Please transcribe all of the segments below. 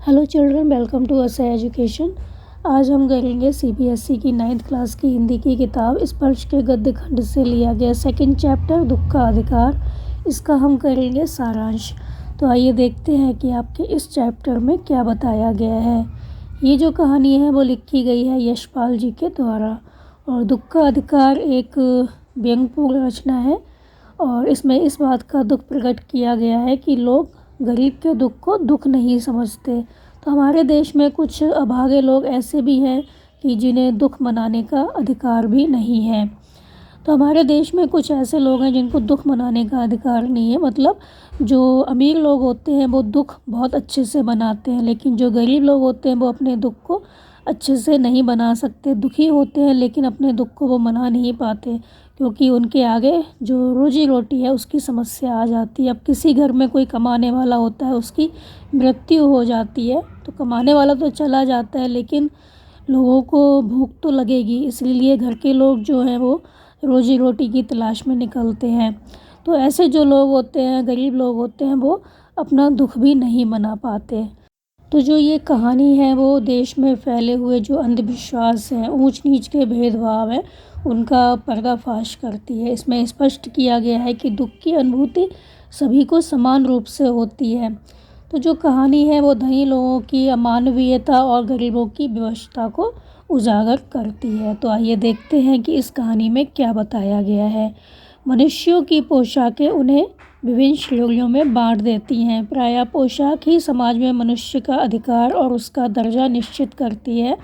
Hello children, welcome to असै education. आज हम करेंगे सीबीएसई की 9th क्लास की हिंदी की किताब स्पर्श के गद्य खंड से लिया गया सेकंड चैप्टर दुख का अधिकार। इसका हम करेंगे सारांश। तो आइए देखते हैं कि आपके इस चैप्टर में क्या बताया गया है। ये जो कहानी है वो लिखी गई है यशपाल जी के द्वारा। और दुख का अधिकार एक व्यंग्यपूर्ण रचना है और इसमें इस बात का दुख प्रकट किया गया है कि लोग गरीब के दुख को दुख नहीं समझते। तो हमारे देश में कुछ अभागे लोग ऐसे भी हैं कि जिन्हें दुख मनाने का अधिकार भी नहीं है। तो हमारे देश में कुछ ऐसे लोग हैं जिनको दुख मनाने का अधिकार नहीं है। मतलब जो अमीर लोग होते हैं वो दुख बहुत अच्छे से मनाते हैं, लेकिन जो गरीब लोग होते हैं वो अपने दुख को अच्छे से नहीं मना सकते। दुखी होते हैं लेकिन अपने दुख को वो मना नहीं पाते, क्योंकि उनके आगे जो रोजी रोटी है उसकी समस्या आ जाती है। अब किसी घर में कोई कमाने वाला होता है, उसकी मृत्यु हो जाती है तो कमाने वाला तो चला जाता है, लेकिन लोगों को भूख तो लगेगी। इसलिए घर के लोग जो हैं वो रोजी रोटी की तलाश में निकलते हैं। तो ऐसे जो लोग होते हैं, गरीब लोग होते हैं, वो अपना दुख भी नहीं मना पाते। तो जो ये कहानी है वो देश में फैले हुए जो अंधविश्वास हैं, ऊंच नीच के भेदभाव हैं, उनका पर्दाफाश करती है। इसमें स्पष्ट किया गया है कि दुख की अनुभूति सभी को समान रूप से होती है। तो जो कहानी है वो धनी लोगों की अमानवीयता और गरीबों की विवशता को उजागर करती है। तो आइए देखते हैं कि इस कहानी में क्या बताया गया है। मनुष्यों की पोशाकें उन्हें विभिन्न श्रेणियों में बांट देती हैं। प्रायः पोशाक ही समाज में मनुष्य का अधिकार और उसका दर्जा निश्चित करती है।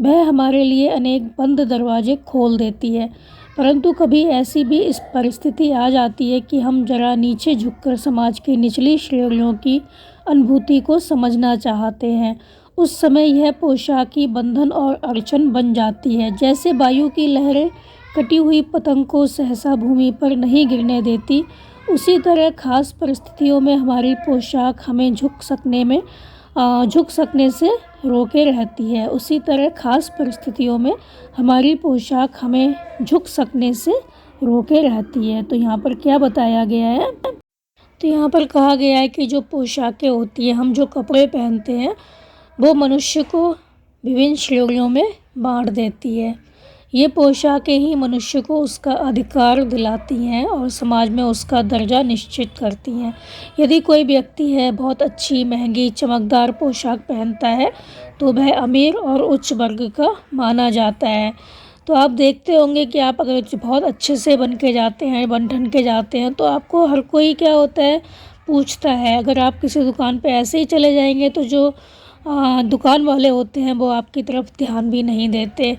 वह हमारे लिए अनेक बंद दरवाजे खोल देती है, परंतु कभी ऐसी भी इस परिस्थिति आ जाती है कि हम जरा नीचे झुककर समाज की निचली श्रेणियों की अनुभूति को समझना चाहते हैं। उस समय यह पोशाक ही बंधन और अड़चन बन जाती है। जैसे वायु की लहरें कटी हुई पतंग को सहसा भूमि पर नहीं गिरने देती, उसी तरह खास परिस्थितियों में हमारी पोशाक हमें झुक सकने से रोके रहती है। उसी तरह खास परिस्थितियों में हमारी पोशाक हमें झुक सकने से रोके रहती है। तो यहाँ पर क्या बताया गया है? तो यहाँ पर कहा गया है कि जो पोशाकें होती हैं, हम जो कपड़े पहनते हैं, वो मनुष्य को विभिन्न श्रेणियों में बांट देती है। ये पोशाकें ही मनुष्य को उसका अधिकार दिलाती हैं और समाज में उसका दर्जा निश्चित करती हैं। यदि कोई व्यक्ति है बहुत अच्छी महंगी चमकदार पोशाक पहनता है तो वह अमीर और उच्च वर्ग का माना जाता है। तो आप देखते होंगे कि आप अगर बहुत अच्छे से बन के जाते हैं, बन ठन के जाते हैं, तो आपको हर कोई क्या होता है, पूछता है। अगर आप किसी दुकान पे ऐसे ही चले जाएंगे तो जो दुकान वाले होते हैं वो आपकी तरफ ध्यान भी नहीं देते।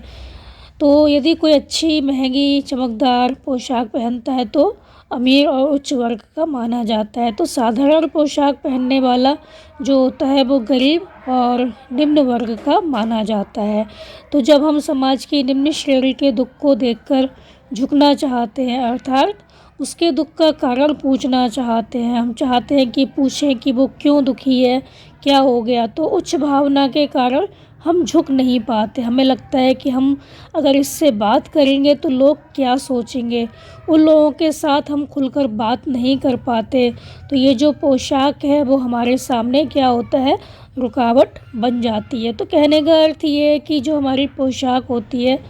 तो यदि कोई अच्छी महंगी चमकदार पोशाक पहनता है तो अमीर और उच्च वर्ग का माना जाता है। तो साधारण पोशाक पहनने वाला जो होता है वो गरीब और निम्न वर्ग का माना जाता है। तो जब हम समाज की निम्न श्रेणी के दुख को देखकर झुकना चाहते हैं, अर्थात उसके दुख का कारण पूछना चाहते हैं, हम चाहते हैं कि पूछें कि वो क्यों दुखी है, क्या हो गया, तो उच्च भावना के कारण हम झुक नहीं पाते। हमें लगता है कि हम अगर इससे बात करेंगे तो लोग क्या सोचेंगे, उन लोगों के साथ हम खुलकर बात नहीं कर पाते। तो ये जो पोशाक है वो हमारे सामने क्या होता है, रुकावट बन जाती है। तो कहने का अर्थ ये है कि जो हमारी पोशाक होती है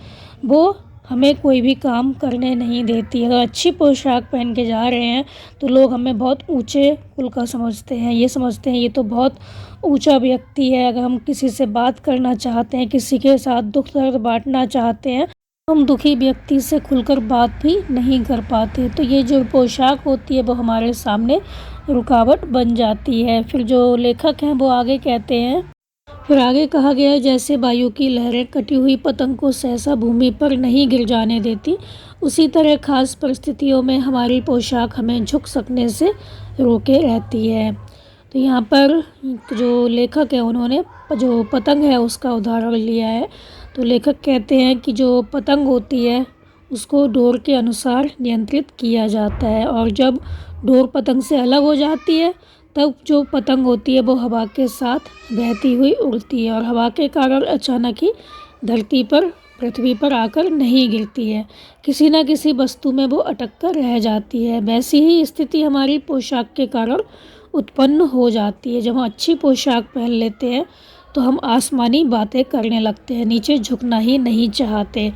वो हमें कोई भी काम करने नहीं देती। अगर अच्छी पोशाक पहन के जा रहे हैं तो लोग हमें बहुत ऊंचे कुल का समझते हैं, ये समझते हैं ये तो बहुत ऊंचा व्यक्ति है। अगर हम किसी से बात करना चाहते हैं, किसी के साथ दुख दर्द बांटना चाहते हैं, हम दुखी व्यक्ति से खुलकर बात भी नहीं कर पाते। तो ये जो पोशाक होती है वो हमारे सामने रुकावट बन जाती है। फिर जो लेखक हैं वो आगे कहते हैं, फिर आगे कहा गया है, जैसे वायु की लहरें कटी हुई पतंग को सहसा भूमि पर नहीं गिर जाने देती, उसी तरह खास परिस्थितियों में हमारी पोशाक हमें झुक सकने से रोके रहती है। तो यहाँ पर जो लेखक है उन्होंने जो पतंग है उसका उदाहरण लिया है। तो लेखक कहते हैं कि जो पतंग होती है उसको डोर के अनुसार नियंत्रित किया जाता है, और जब डोर पतंग से अलग हो जाती है तब जो पतंग होती है वो हवा के साथ बहती हुई उड़ती है और हवा के कारण अचानक ही पृथ्वी पर आकर नहीं गिरती है, किसी न किसी वस्तु में वो अटक कर रह जाती है। वैसी ही स्थिति हमारी पोशाक के कारण उत्पन्न हो जाती है। जब हम अच्छी पोशाक पहन लेते हैं तो हम आसमानी बातें करने लगते हैं, नीचे झुकना ही नहीं चाहते।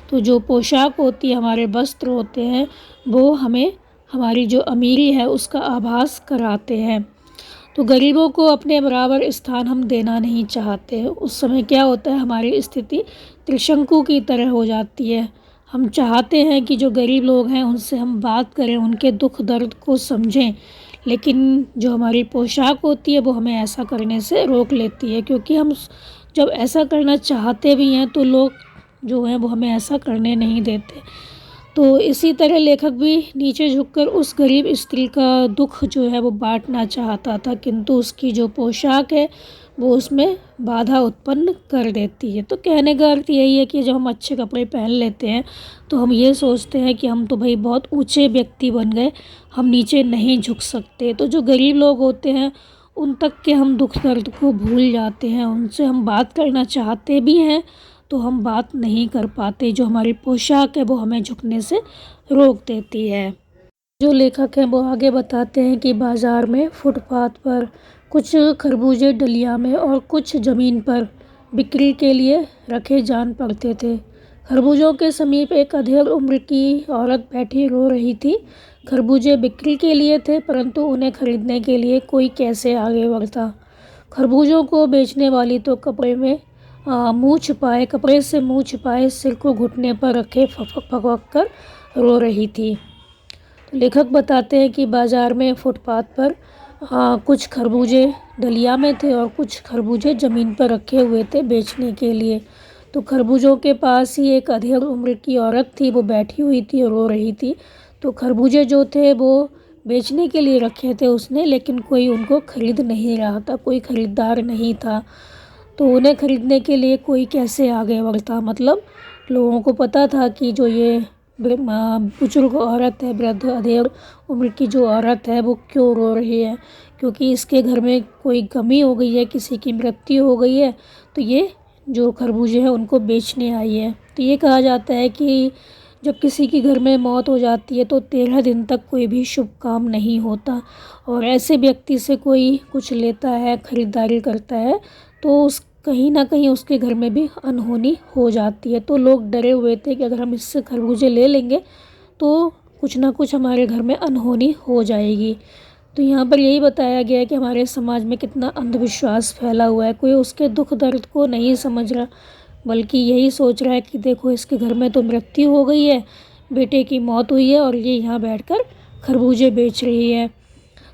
तो जो पोशाक होती है, हमारे वस्त्र होते हैं, वो हमें हमारी जो अमीरी है उसका आभास कराते हैं। तो गरीबों को अपने बराबर स्थान हम देना नहीं चाहते। उस समय क्या होता है, हमारी स्थिति त्रिशंकु की तरह हो जाती है। हम चाहते हैं कि जो गरीब लोग हैं उनसे हम बात करें, उनके दुख दर्द को समझें, लेकिन जो हमारी पोशाक होती है वो हमें ऐसा करने से रोक लेती है। क्योंकि हम जब ऐसा करना चाहते भी हैं तो लोग जो हैं वो हमें ऐसा करने नहीं देते। तो इसी तरह लेखक भी नीचे झुककर उस गरीब स्त्री का दुख जो है वो बांटना चाहता था, किंतु उसकी जो पोशाक है वो उसमें बाधा उत्पन्न कर देती है। तो कहने का अर्थ यही है कि जब हम अच्छे कपड़े पहन लेते हैं तो हम ये सोचते हैं कि हम तो भाई बहुत ऊंचे व्यक्ति बन गए, हम नीचे नहीं झुक सकते। तो जो गरीब लोग होते हैं उन तक के हम दुख दर्द को भूल जाते हैं, उनसे हम बात करना चाहते भी हैं तो हम बात नहीं कर पाते। जो हमारी पोशाक है वो हमें झुकने से रोक देती है। जो लेखक हैं वो आगे बताते हैं कि बाज़ार में फुटपाथ पर कुछ खरबूजे डलिया में और कुछ ज़मीन पर बिक्री के लिए रखे जान पड़ते थे। खरबूजों के समीप एक अधेड़ उम्र की औरत बैठी रो रही थी। खरबूजे बिक्री के लिए थे, परंतु उन्हें खरीदने के लिए कोई कैसे आगे बढ़ता। खरबूजों को बेचने वाली तो कपड़े से मुंह छिपाए सिर को घुटने पर रखे फक फक कर रो रही थी। तो लेखक बताते हैं कि बाज़ार में फुटपाथ पर कुछ खरबूजे डलिया में थे और कुछ खरबूजे ज़मीन पर रखे हुए थे बेचने के लिए। तो खरबूजों के पास ही एक अधेड़ उम्र की औरत थी, वो बैठी हुई थी और रो रही थी। तो खरबूजे जो थे वो बेचने के लिए रखे थे उसने, लेकिन कोई उनको खरीद नहीं रहा था, कोई ख़रीदार नहीं था। तो उन्हें खरीदने के लिए कोई कैसे आगे बढ़ता। मतलब लोगों को पता था कि जो ये बुजुर्ग औरत है, वृद्ध अधेड़ उम्र की जो औरत है वो क्यों रो रही है, क्योंकि इसके घर में कोई कमी हो गई है, किसी की मृत्यु हो गई है, तो ये जो खरबूजे हैं उनको बेचने आई है। तो ये कहा जाता है कि जब किसी के घर में मौत हो जाती है तो 13 दिन तक कोई भी शुभ काम नहीं होता, और ऐसे व्यक्ति से कोई कुछ लेता है, ख़रीदारी करता है, तो उस कहीं ना कहीं उसके घर में भी अनहोनी हो जाती है। तो लोग डरे हुए थे कि अगर हम इससे खरबूजे ले लेंगे तो कुछ ना कुछ हमारे घर में अनहोनी हो जाएगी। तो यहाँ पर यही बताया गया है कि हमारे समाज में कितना अंधविश्वास फैला हुआ है। कोई उसके दुख दर्द को नहीं समझ रहा, बल्कि यही सोच रहा है कि देखो इसके घर में तो मृत्यु हो गई है, बेटे की मौत हुई है और ये यहाँ बैठकर खरबूजे बेच रही है,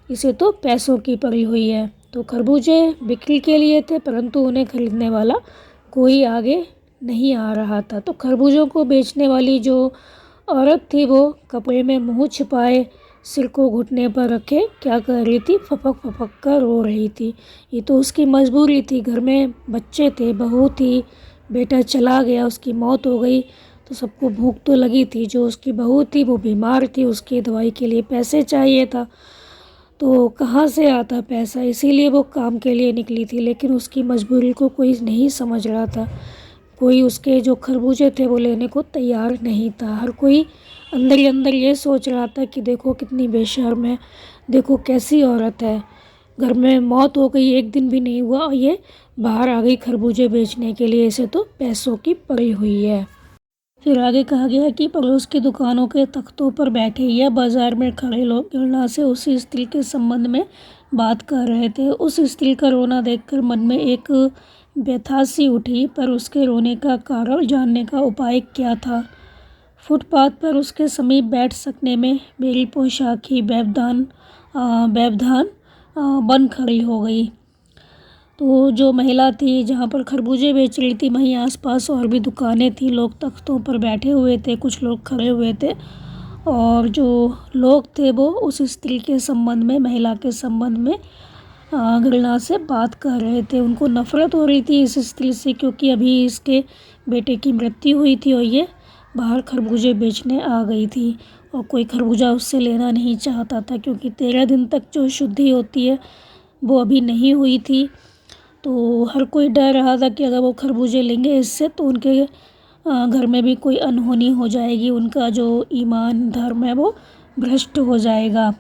इसे तो पैसों की पड़ी हुई है। तो खरबूजे बिक्री के लिए थे, परंतु उन्हें खरीदने वाला कोई आगे नहीं आ रहा था। तो खरबूजों को बेचने वाली जो औरत थी वो कपड़े में मुंह छिपाए सिर को घुटने पर रखे क्या कर रही थी, फपक फपक कर रो रही थी। ये तो उसकी मजबूरी थी, घर में बच्चे थे, बहू थी, बेटा चला गया, उसकी मौत हो गई, तो सबको भूख तो लगी थी। जो उसकी बहू थी वो बीमार थी, उसकी दवाई के लिए पैसे चाहिए था, तो कहाँ से आता पैसा, इसीलिए वो काम के लिए निकली थी। लेकिन उसकी मजबूरी को कोई नहीं समझ रहा था, कोई उसके जो खरबूजे थे वो लेने को तैयार नहीं था। हर कोई अंदर ही अंदर ये सोच रहा था कि देखो कितनी बेशर्म है, देखो कैसी औरत है, घर में मौत हो गई, एक दिन भी नहीं हुआ और ये बाहर आ गई खरबूजे बेचने के लिए, इसे तो पैसों की पड़ी हुई है। फिर आगे कहा गया कि पड़ोस की दुकानों के तख्तों पर बैठे या बाजार में खड़े लोग घृणा से उस स्त्री के संबंध में बात कर रहे थे। उस स्त्री का रोना देखकर मन में एक व्यथा सी उठी, पर उसके रोने का कारण जानने का उपाय क्या था। फुटपाथ पर उसके समीप बैठ सकने में मेरी पोशाक ही व्यवधान बन खड़ी हो गई। तो जो महिला थी जहाँ पर खरबूजे बेच रही थी, वहीं आसपास और भी दुकानें थी, लोग तख्तों पर बैठे हुए थे, कुछ लोग खड़े हुए थे, और जो लोग थे वो उस स्त्री के संबंध में, महिला के संबंध में घृणा से बात कर रहे थे। उनको नफ़रत हो रही थी इस स्त्री से, क्योंकि अभी इसके बेटे की मृत्यु हुई थी और ये बाहर खरबूजे बेचने आ गई थी, और कोई खरबूजा उससे लेना नहीं चाहता था, क्योंकि 13 दिन तक जो शुद्धि होती है वो अभी नहीं हुई थी। तो हर कोई डर रहा था कि अगर वो खरबूजे लेंगे इससे तो उनके घर में भी कोई अनहोनी हो जाएगी, उनका जो ईमान धर्म है वो भ्रष्ट हो जाएगा।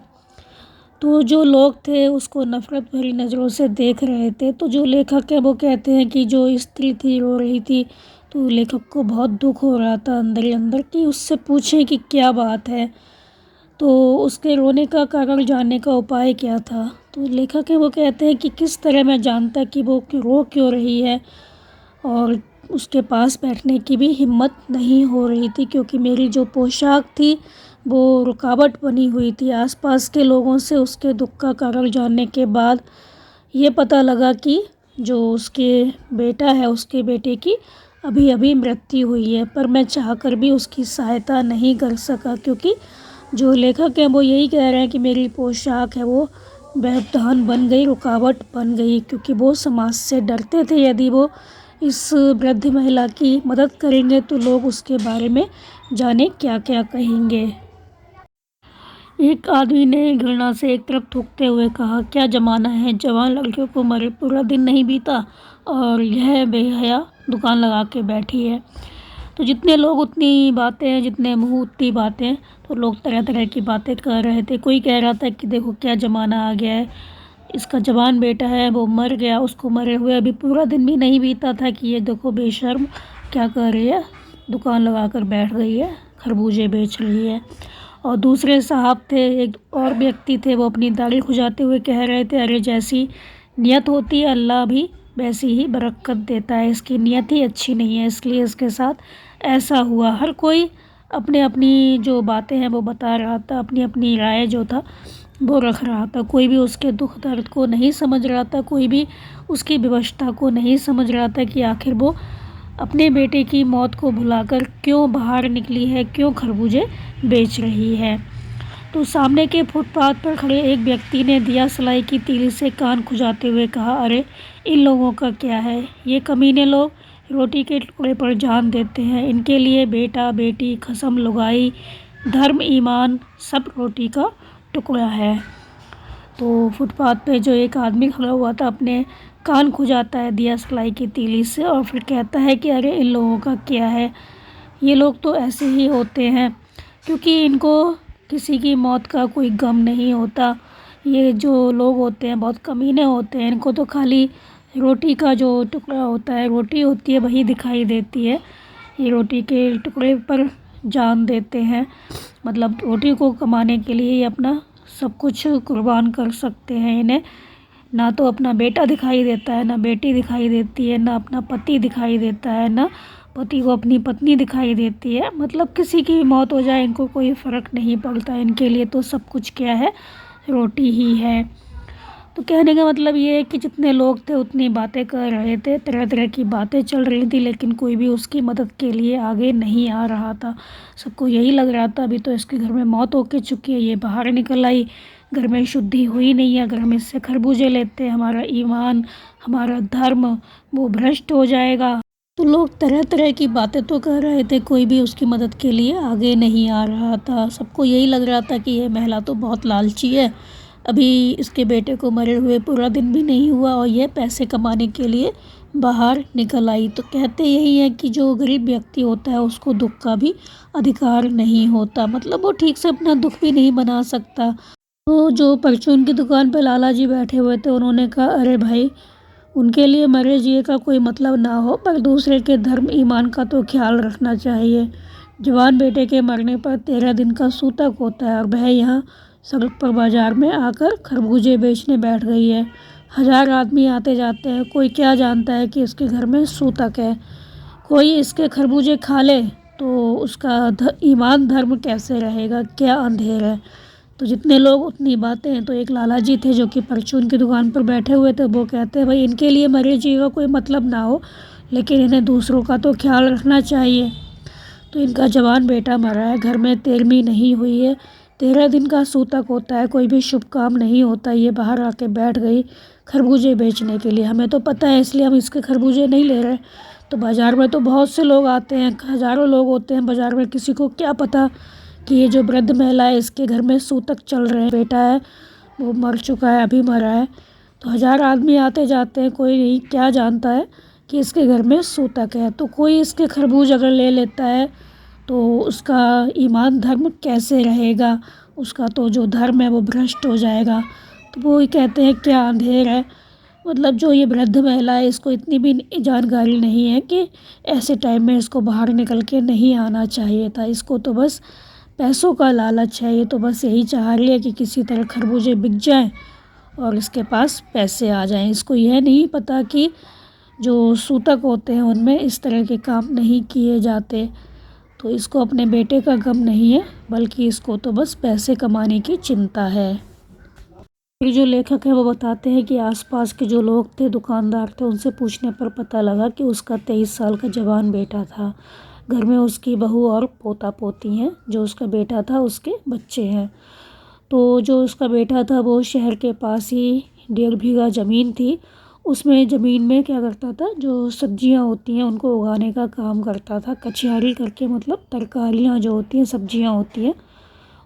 तो जो लोग थे उसको नफ़रत भरी नज़रों से देख रहे थे। तो जो लेखक है वो कहते हैं कि जो स्त्री थी रो रही थी, तो लेखक को बहुत दुख हो रहा था अंदर ही अंदर कि उससे पूछें कि क्या बात है, तो उसके रोने का कारण जानने का उपाय क्या था। तो लेखक है वो कहते हैं कि किस तरह मैं जानता कि वो रो क्यों रही है, और उसके पास बैठने की भी हिम्मत नहीं हो रही थी क्योंकि मेरी जो पोशाक थी वो रुकावट बनी हुई थी। आसपास के लोगों से उसके दुख का कारण जानने के बाद ये पता लगा कि जो उसके बेटा है, उसके बेटे की अभी अभी मृत्यु हुई है, पर मैं चाहकर भी उसकी सहायता नहीं कर सका क्योंकि जो लेखक हैं वो यही कह रहे हैं कि मेरी पोशाक है वो व्यवधान बन गई, रुकावट बन गई, क्योंकि वो समाज से डरते थे यदि वो इस वृद्ध महिला की मदद करेंगे तो लोग उसके बारे में जाने क्या क्या कहेंगे। एक आदमी ने घृणा से एक तरफ थूकते हुए कहा, क्या ज़माना है, जवान लड़कियों को मरे पूरा दिन नहीं बीता और यह बेहया दुकान लगा के बैठी है। तो जितने लोग उतनी बातें, जितने मुँह उतनी बातें। तो लोग तरह तरह की बातें कर रहे थे। कोई कह रहा था कि देखो क्या ज़माना आ गया है, इसका जवान बेटा है वो मर गया, उसको मरे हुए अभी पूरा दिन भी नहीं बीता था कि ये देखो बेशर्म क्या कर रही है, दुकान लगा कर बैठ गई है, खरबूजे बेच रही है। और दूसरे साहब थे, एक और व्यक्ति थे, वो अपनी दाढ़ी खुजाते हुए कह रहे थे, अरे जैसी नियत होती है अल्लाह भी वैसी ही बरकत देता है, इसकी नियत ही अच्छी नहीं है इसलिए इसके साथ ऐसा हुआ। हर कोई अपने अपनी जो बातें हैं वो बता रहा था, अपनी अपनी राय जो था वो रख रहा था। कोई भी उसके दुख दर्द को नहीं समझ रहा था, कोई भी उसकी विवशता को नहीं समझ रहा था कि आखिर वो अपने बेटे की मौत को भुलाकर क्यों बाहर निकली है, क्यों खरबूजे बेच रही है। तो सामने के फुटपाथ पर खड़े एक व्यक्ति ने दिया सलाई की तीली से कान खुजाते हुए कहा, अरे इन लोगों का क्या है, ये कमीने लोग रोटी के टुकड़े पर जान देते हैं, इनके लिए बेटा बेटी कसम लुगाई धर्म ईमान सब रोटी का टुकड़ा है। तो फुटपाथ पे जो एक आदमी खड़ा हुआ था अपने कान खुजाता है दिया सलाई की तीली से और फिर कहता है कि अरे इन लोगों का क्या है, ये लोग तो ऐसे ही होते हैं क्योंकि इनको किसी की मौत का कोई गम नहीं होता। ये जो लोग होते हैं बहुत कमीने होते हैं, इनको तो खाली रोटी का जो टुकड़ा होता है, रोटी होती है वही दिखाई देती है। ये रोटी के टुकड़े पर जान देते हैं, मतलब रोटी को कमाने के लिए ये अपना सब कुछ कुर्बान कर सकते हैं। इन्हें ना तो अपना बेटा दिखाई देता है, ना बेटी दिखाई देती है, ना अपना पति दिखाई देता है, ना पति को अपनी पत्नी दिखाई देती है। मतलब किसी की भी मौत हो जाए इनको कोई फ़र्क नहीं पड़ता, इनके लिए तो सब कुछ क्या है, रोटी ही है। तो कहने का मतलब ये है कि जितने लोग थे उतनी बातें कर रहे थे, तरह तरह की बातें चल रही थी, लेकिन कोई भी उसकी मदद के लिए आगे नहीं आ रहा था। सबको यही लग रहा था अभी तो इसके घर में मौत होके चुकी है, ये बाहर निकल आई, घर में शुद्धि हुई नहीं है, अगर हम इससे खरबूजे लेते हैं हमारा ईमान, हमारा धर्म वो भ्रष्ट हो जाएगा। तो लोग तरह तरह की बातें तो कर रहे थे, कोई भी उसकी मदद के लिए आगे नहीं आ रहा था। सबको यही लग रहा था कि यह महिला तो बहुत लालची है, अभी इसके बेटे को मरे हुए पूरा दिन भी नहीं हुआ और यह पैसे कमाने के लिए बाहर निकल आई। तो कहते यही है कि जो गरीब व्यक्ति होता है उसको दुख का भी अधिकार नहीं होता, मतलब वो ठीक से अपना दुख भी नहीं बना सकता। तो जो परचून की दुकान पर लाला जी बैठे हुए थे उन्होंने कहा, अरे भाई उनके लिए मरे जिए का कोई मतलब ना हो, पर दूसरे के धर्म ईमान का तो ख्याल रखना चाहिए। जवान बेटे के मरने पर 13 दिन का सूतक होता है और वह यहाँ सड़क पर बाजार में आकर खरबूजे बेचने बैठ गई है। 1000 आदमी आते जाते हैं, कोई क्या जानता है कि इसके घर में सूतक है। कोई इसके खरबूजे खा ले तो उसका ईमान धर्म कैसे रहेगा, क्या अंधेर है। तो जितने लोग उतनी बातें हैं। तो एक लाला जी थे जो कि परचून की दुकान पर बैठे हुए थे, वो कहते हैं भाई इनके लिए मरे जी का कोई मतलब ना हो, लेकिन इन्हें दूसरों का तो ख्याल रखना चाहिए। तो इनका जवान बेटा मरा है, घर में 13वीं नहीं हुई है, 13 दिन का सूतक होता है, कोई भी शुभ काम नहीं होता। ये बाहर आके बैठ गई खरबूजे बेचने के लिए, हमें तो पता है इसलिए हम इसके खरबूजे नहीं ले रहे। तो बाज़ार में तो बहुत से लोग आते हैं, हज़ारों लोग होते हैं बाज़ार में, किसी को क्या पता कि ये जो वृद्ध महिला है इसके घर में सूतक चल रहे हैं, बेटा है वो मर चुका है, अभी मरा है। तो 1000 आदमी आते जाते हैं, कोई नहीं क्या जानता है कि इसके घर में सूतक है। तो कोई इसके खरबूज अगर ले लेता है तो उसका ईमान धर्म कैसे रहेगा, उसका तो जो धर्म है वो भ्रष्ट हो जाएगा। तो वो ही कहते हैं क्या अंधेर है, मतलब जो ये वृद्ध महिला है इसको इतनी भी जानकारी नहीं है कि ऐसे टाइम में इसको बाहर निकल के नहीं आना चाहिए था। इसको तो बस पैसों का लालच है, ये तो बस यही चाह रही है कि किसी तरह खरबूजे बिक जाएं और इसके पास पैसे आ जाएं। इसको यह नहीं पता कि जो सूतक होते हैं उनमें इस तरह के काम नहीं किए जाते। तो इसको अपने बेटे का गम नहीं है, बल्कि इसको तो बस पैसे कमाने की चिंता है। फिर जो लेखक है वो बताते हैं कि आसपास के जो लोग थे, दुकानदार थे, उनसे पूछने पर पता लगा कि उसका 23 साल का जवान बेटा था। घर में उसकी बहू और पोता पोती हैं। जो उसका बेटा था उसके बच्चे हैं। तो जो उसका बेटा था वो शहर के पास ही 1.5 बीघा ज़मीन थी, उसमें ज़मीन में क्या करता था, जो सब्जियां होती हैं उनको उगाने का काम करता था। कचियारी करके मतलब तरकारियां जो होती हैं, सब्जियां होती हैं,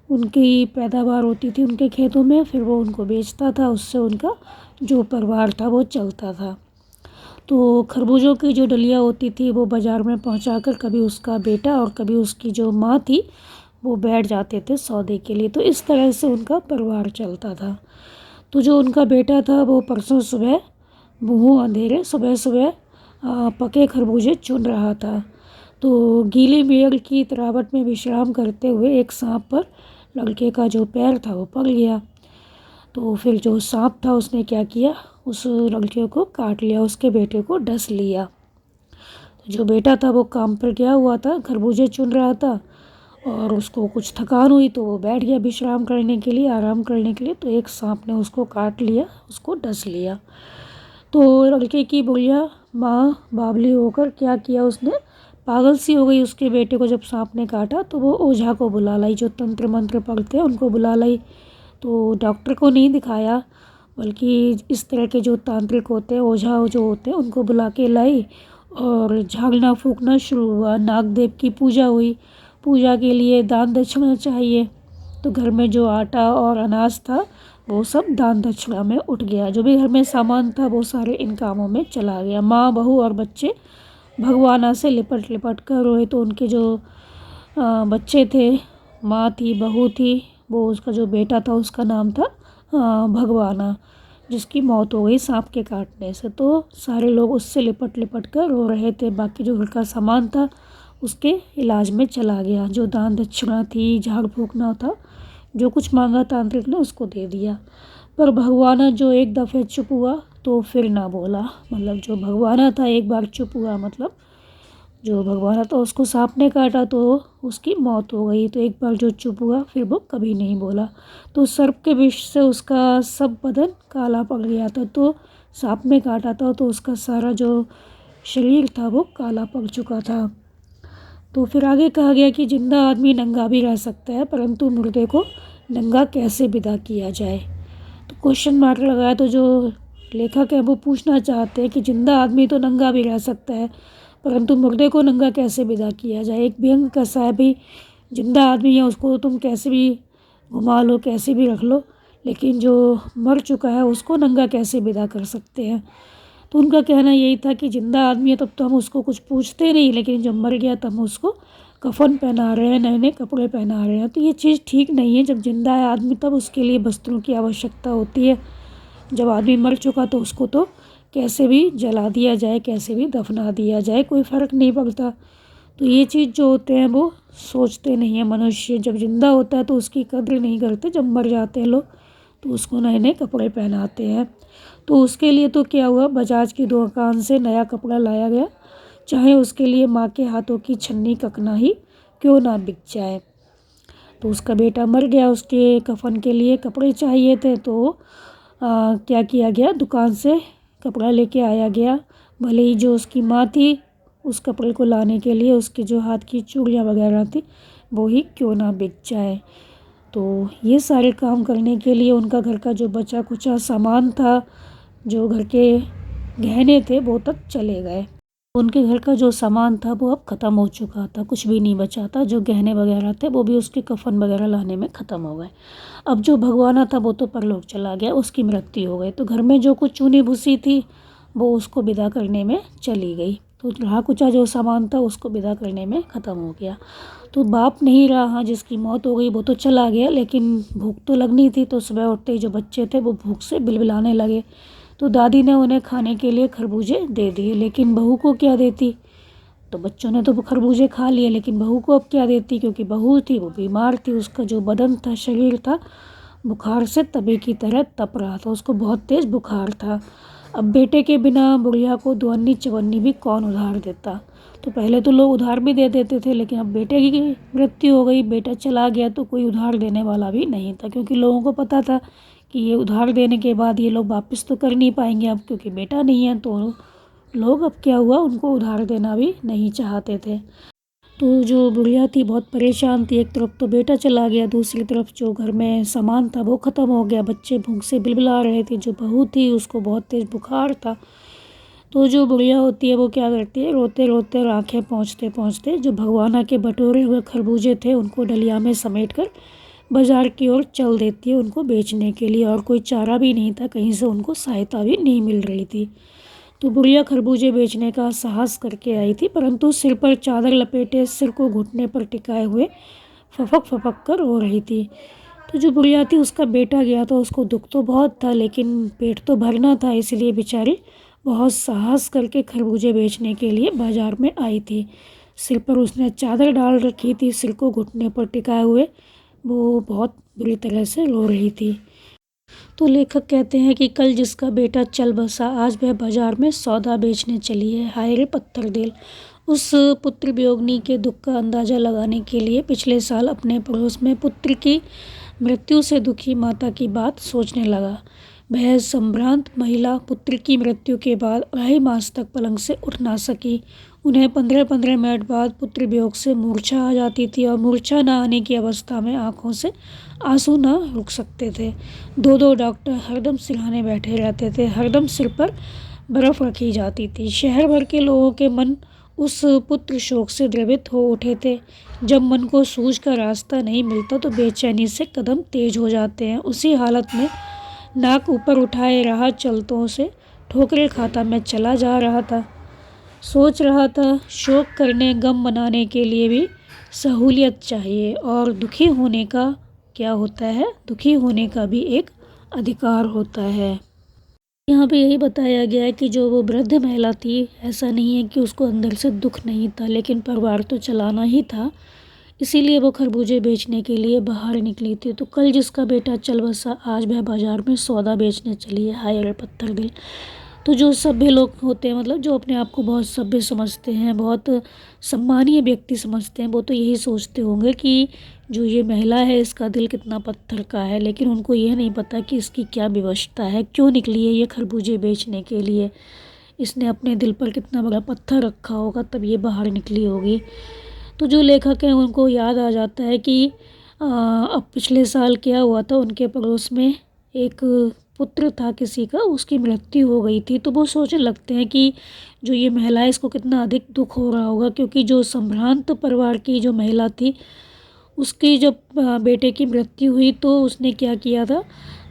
उनकी पैदावार होती थी उनके खेतों में, फिर वो उनको बेचता था। उससे उनका जो परिवार था वो चलता था। तो खरबूजों की जो डलियाँ होती थी वो बाज़ार में पहुंचाकर कभी उसका बेटा और कभी उसकी जो माँ थी वो बैठ जाते थे सौदे के लिए। तो इस तरह से उनका परिवार चलता था। तो जो उनका बेटा था वो परसों सुबह मुँह अंधेरे सुबह सुबह पके खरबूजे चुन रहा था। तो गीली मेड़ की तरावट में विश्राम करते हुए एक सांप पर लड़के का जो पैर था वो पड़ गया। तो फिर जो सांप था उसने क्या किया, उस लड़के को काट लिया, उसके बेटे को डस लिया। तो जो बेटा था वो काम पर गया हुआ था, खरबूजे चुन रहा था और उसको कुछ थकान हुई तो वो बैठ गया विश्राम करने के लिए, आराम करने के लिए। तो एक सांप ने उसको काट लिया, उसको डस लिया। तो लड़के की बुढ़िया माँ बावली होकर क्या किया, उसने पागल सी हो गई। उसके बेटे को जब सांप ने काटा तो वो ओझा को बुला लाई, जो तंत्र मंत्र पढ़ते हैं उनको बुला लाई। तो डॉक्टर को नहीं दिखाया, बल्कि इस तरह के जो तांत्रिक होते हैं, ओझा जो होते हैं, उनको बुला के लाई और झाड़ना फूकना शुरू हुआ। नागदेव की पूजा हुई। पूजा के लिए दान दक्षिणा चाहिए। तो घर में जो आटा और अनाज था वो सब दान दक्षिणा में उठ गया। जो भी घर में सामान था वो सारे इन कामों में चला गया। माँ, बहू और बच्चे भगवाना से लिपट लिपट कर रोए। तो उनके जो बच्चे थे, माँ थी, बहू थी, वो उसका जो बेटा था उसका नाम था भगवाना, जिसकी मौत हो गई सांप के काटने से। तो सारे लोग उससे लिपट लिपट कर रो रहे थे। बाकी जो घर का सामान था उसके इलाज में चला गया। जो दान दक्षिणा थी, झाड़ फूकना था, जो कुछ मांगा तांत्रिक ने उसको दे दिया। पर भगवाना जो एक दफ़े चुप हुआ तो फिर ना बोला। मतलब जो भगवाना था एक बार चुप हुआ, मतलब जो भगवाना था उसको सांप ने काटा तो उसकी मौत हो गई। तो एक बार जो चुप हुआ फिर वो कभी नहीं बोला। तो सर्प के विष से उसका सब बदन काला पड़ गया था। तो सांप ने काटा था तो उसका सारा जो शरीर था वो काला पड़ चुका था। तो फिर आगे कहा गया कि जिंदा आदमी नंगा भी रह सकता है, परंतु मुर्दे को नंगा कैसे विदा किया जाए। तो क्वेश्चन मार्क लगाया। तो जो लेखक है वो पूछना चाहते हैं कि जिंदा आदमी तो नंगा भी रह सकता है, परंतु मुर्दे को नंगा कैसे विदा किया जाए। एक व्यंग कसा है, भाई जिंदा आदमी है उसको तुम कैसे भी घुमा लो, कैसे भी रख लो, लेकिन जो मर चुका है उसको नंगा कैसे विदा कर सकते हैं। तो उनका कहना यही था कि जिंदा आदमी है तब तो हम उसको कुछ पूछते नहीं, लेकिन जब मर गया तब हम उसको कफन पहना रहे हैं, नए नए कपड़े पहना रहे हैं। तो ये चीज़ ठीक नहीं है। जब जिंदा है आदमी तब उसके लिए वस्त्रों की आवश्यकता होती है। जब आदमी मर चुका तो उसको तो कैसे भी जला दिया जाए, कैसे भी दफना दिया जाए, कोई फ़र्क नहीं पड़ता। तो ये चीज़ जो होते हैं वो सोचते नहीं है मनुष्य। जब जिंदा होता है तो उसकी कद्र नहीं करते, जब मर जाते हैं लोग तो उसको नए नए कपड़े पहनाते हैं। तो उसके लिए तो क्या हुआ, बजाज की दुकान से नया कपड़ा लाया गया, चाहे उसके लिए माँ के हाथों की छन्नी ककना ही क्यों ना बिक जाए। तो उसका बेटा मर गया, उसके कफन के लिए कपड़े चाहिए थे। तो क्या किया गया, दुकान से कपड़ा लेके आया गया। भले ही जो उसकी माँ थी उस कपड़े को लाने के लिए उसके जो हाथ की चूड़ियाँ वगैरह थी वो ही क्यों ना बिक जाए। तो ये सारे काम करने के लिए उनका घर का जो बचा कुचा सामान था, जो घर के गहने थे, वो तक चले गए। उनके घर का जो सामान था वो अब ख़त्म हो चुका था, कुछ भी नहीं बचा था। जो गहने वगैरह थे वो भी उसके कफन वगैरह लाने में ख़त्म हो गए। अब जो भगवाना था वो तो परलोक चला गया, उसकी मृत्यु हो गई। तो घर में जो कुछ चूनी भूसी थी वो उसको विदा करने में चली गई। तो रहा कुचा जो सामान था उसको विदा करने में ख़त्म हो गया। तो बाप नहीं रहा, हाँ जिसकी मौत हो गई वो तो चला गया, लेकिन भूख तो लगनी थी। तो सुबह उठते ही जो बच्चे थे वो भूख से बिलबिलाने लगे। तो दादी ने उन्हें खाने के लिए खरबूजे दे दिए, लेकिन बहू को क्या देती। तो बच्चों ने तो वो खरबूजे खा लिए, लेकिन बहू को अब क्या देती, क्योंकि बहू थी वो बीमार थी, उसका जो बदन था, शरीर था, बुखार से तवे की तरह तप रहा था, उसको बहुत तेज़ बुखार था। अब बेटे के बिना बुढ़िया को दुअन्नी चवन्नी भी कौन उधार देता। तो पहले तो लोग उधार भी दे देते थे, लेकिन अब बेटे की मृत्यु हो गई, बेटा चला गया, तो कोई उधार देने वाला भी नहीं था, क्योंकि लोगों को पता था कि ये उधार देने के बाद ये लोग वापस तो कर नहीं पाएंगे अब, क्योंकि बेटा नहीं है। तो लोग अब क्या हुआ, उनको उधार देना भी नहीं चाहते थे। तो जो बुढ़िया थी बहुत परेशान थी, एक तरफ तो बेटा चला गया, दूसरी तरफ जो घर में सामान था वो ख़त्म हो गया, बच्चे भूख से बिलबिला रहे थे, जो बहू थी उसको बहुत तेज़ बुखार था। तो जो बुढ़िया होती है वो क्या करती है, रोते रोते और आँखें पोंछते पोंछते जो भगवाना के बटोरे हुए खरबूजे थे उनको डलिया में समेट कर बाज़ार की ओर चल देती है उनको बेचने के लिए। और कोई चारा भी नहीं था, कहीं से उनको सहायता भी नहीं मिल रही थी। तो बुढ़िया खरबूजे बेचने का साहस करके आई थी, परंतु सिर पर चादर लपेटे, सिर को घुटने पर टिकाए हुए फपक फपक कर रो रही थी। तो जो बुढ़िया थी उसका बेटा गया तो उसको दुख तो बहुत था, लेकिन पेट तो भरना था, इसलिए बेचारी बहुत साहस करके खरबूजे बेचने के लिए बाज़ार में आई थी। सिर पर उसने चादर डाल रखी थी, सिर को घुटने पर टिकाए हुए वो बहुत बुरी तरह से रो रही थी। तो लेखक कहते हैं कि कल जिसका बेटा चल बसा, आज वह बाज़ार में सौदा बेचने चली है। हाय रे पत्थर दिल। उस पुत्र वियोगिनी के दुख का अंदाज़ा लगाने के लिए पिछले साल अपने पड़ोस में पुत्र की मृत्यु से दुखी माता की बात सोचने लगा। वह संभ्रांत महिला पुत्र की मृत्यु के बाद 2.5 मास तक पलंग से उठ ना सकी। उन्हें 15-15 मिनट बाद पुत्र वियोग से मूर्छा आ जाती थी, और मूर्छा न आने की अवस्था में आंखों से आंसू न रुक सकते थे। 2-2 डॉक्टर हरदम सिरहाने बैठे रहते थे, हरदम सिर पर बर्फ़ रखी जाती थी। शहर भर के लोगों के मन उस पुत्र शोक से द्रवित हो उठे थे। जब मन को सूझ का रास्ता नहीं मिलता तो बेचैनी से कदम तेज हो जाते हैं। उसी हालत में नाक ऊपर उठाए राह चलतों से ठोकरें खाता मैं चला जा रहा था। सोच रहा था शोक करने, गम मनाने के लिए भी सहूलियत चाहिए, और दुखी होने का क्या होता है, दुखी होने का भी एक अधिकार होता है। यहाँ पे यही बताया गया है कि जो वो वृद्ध महिला थी, ऐसा नहीं है कि उसको अंदर से दुख नहीं था, लेकिन परिवार तो चलाना ही था, इसीलिए वो खरबूजे बेचने के लिए बाहर निकली थी। तो कल जिसका बेटा चल बसा, आज वह बाज़ार में सौदा बेचने चली है। हाय रे पत्थर दिल। तो जो सभ्य लोग होते हैं, मतलब जो अपने आप को बहुत सभ्य समझते हैं, बहुत सम्मानीय व्यक्ति समझते हैं, वो तो यही सोचते होंगे कि जो ये महिला है इसका दिल कितना पत्थर का है, लेकिन उनको यह नहीं पता कि इसकी क्या विवशता है, क्यों निकली है ये खरबूजे बेचने के लिए। इसने अपने दिल पर कितना बड़ा पत्थर रखा होगा, तब ये बाहर निकली होगी। तो जो लेखक हैं उनको याद आ जाता है कि अब पिछले साल क्या हुआ था, उनके पड़ोस में एक पुत्र था किसी का, उसकी मृत्यु हो गई थी। तो वो सोचने लगते हैं कि जो ये महिला है इसको कितना अधिक दुख हो रहा होगा, क्योंकि जो संभ्रांत परिवार की जो महिला थी उसकी जब बेटे की मृत्यु हुई तो उसने क्या किया था,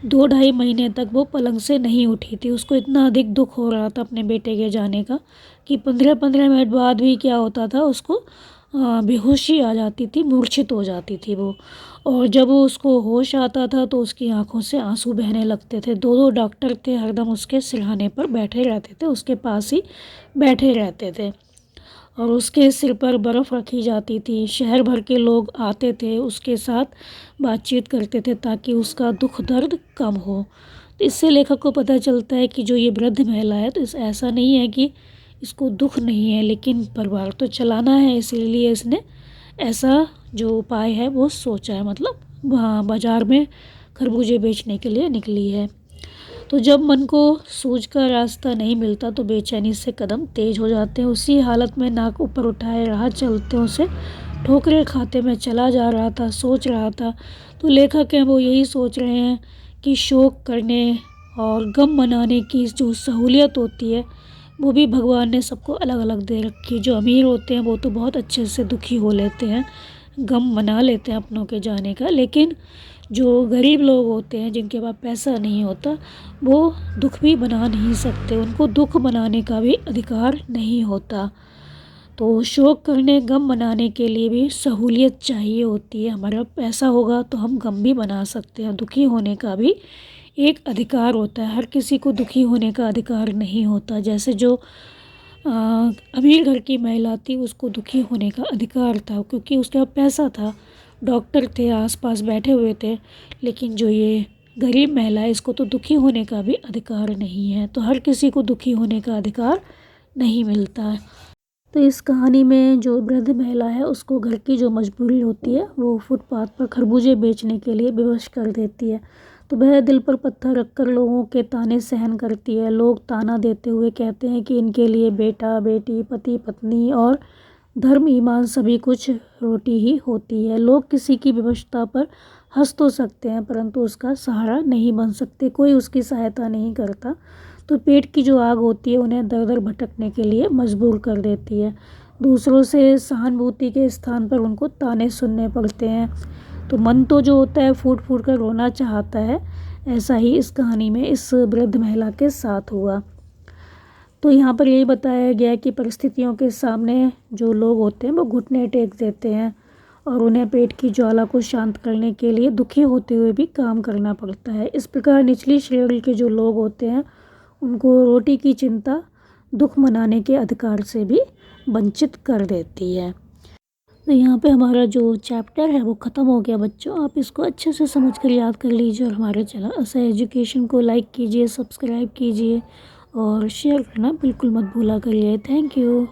2-2.5 महीने तक वो पलंग से नहीं उठी थी। उसको इतना अधिक दुख हो रहा था अपने बेटे के जाने का कि 15-15 मिनट बाद भी क्या होता था, उसको बेहोशी आ जाती थी, मूर्छित हो जाती थी वो। और जब वो उसको होश आता था तो उसकी आंखों से आंसू बहने लगते थे। 2-2 डॉक्टर थे, हरदम उसके सिरहाने पर बैठे रहते थे, उसके पास ही बैठे रहते थे, और उसके सिर पर बर्फ़ रखी जाती थी। शहर भर के लोग आते थे, उसके साथ बातचीत करते थे ताकि उसका दुख दर्द कम हो। तो इससे लेखक को पता चलता है कि जो ये वृद्ध महिला है, तो ऐसा नहीं है कि इसको दुख नहीं है, लेकिन परिवार तो चलाना है, इसलिए इसने ऐसा जो उपाय है वो सोचा है, मतलब वहाँ बाज़ार में खरबूजे बेचने के लिए निकली है। तो जब मन को सूझ का रास्ता नहीं मिलता तो बेचैनी से कदम तेज हो जाते हैं। उसी हालत में नाक ऊपर उठाए राह चलते से ठोकरें खाते में चला जा रहा था, सोच रहा था। तो लेखक हैं वो यही सोच रहे हैं कि शोक करने और गम मनाने की जो सहूलियत होती है वो भी भगवान ने सबको अलग अलग दे रखी है। जो अमीर होते हैं वो तो बहुत अच्छे से दुखी हो लेते हैं, गम मना लेते हैं अपनों के जाने का, लेकिन जो गरीब लोग होते हैं जिनके पास पैसा नहीं होता वो दुख भी मना नहीं सकते, उनको दुख मनाने का भी अधिकार नहीं होता। तो शोक करने गम मनाने के लिए भी सहूलियत चाहिए होती है। हमारा पैसा होगा तो हम गम भी मना सकते हैं। दुखी होने का भी एक अधिकार होता है, हर किसी को दुखी होने का अधिकार नहीं होता। जैसे जो अमीर घर की महिला थी उसको दुखी होने का अधिकार था क्योंकि उसके पास पैसा था, डॉक्टर थे आसपास बैठे हुए थे। लेकिन जो ये गरीब महिला है इसको तो दुखी होने का भी अधिकार नहीं है। तो हर किसी को दुखी होने का अधिकार नहीं मिलता है। तो इस कहानी में जो वृद्ध महिला है उसको घर की जो मजबूरी होती है वो फुटपाथ पर खरबूजे बेचने के लिए विवश कर देती है। तो वह दिल पर पत्थर रखकर लोगों के ताने सहन करती है। लोग ताना देते हुए कहते हैं कि इनके लिए बेटा बेटी पति पत्नी और धर्म ईमान सभी कुछ रोटी ही होती है। लोग किसी की विवशता पर हंस तो सकते हैं परंतु उसका सहारा नहीं बन सकते, कोई उसकी सहायता नहीं करता। तो पेट की जो आग होती है उन्हें दर दर भटकने के लिए मजबूर कर देती है। दूसरों से सहानुभूति के स्थान पर उनको ताने सुनने पड़ते हैं। तो मन तो जो होता है फूट फूट कर रोना चाहता है। ऐसा ही इस कहानी में इस वृद्ध महिला के साथ हुआ। तो यहाँ पर यही बताया गया कि परिस्थितियों के सामने जो लोग होते हैं वो घुटने टेक देते हैं और उन्हें पेट की ज्वाला को शांत करने के लिए दुखी होते हुए भी काम करना पड़ता है। इस प्रकार निचली श्रेणी के जो लोग होते हैं उनको रोटी की चिंता दुख मनाने के अधिकार से भी वंचित कर देती है। तो यहाँ पे हमारा जो चैप्टर है वो ख़त्म हो गया बच्चों। आप इसको अच्छे से समझ कर याद कर लीजिए और हमारे चैनल आशा एजुकेशन को लाइक कीजिए, सब्सक्राइब कीजिए और शेयर करना बिल्कुल मत भूला करिए। Thank you.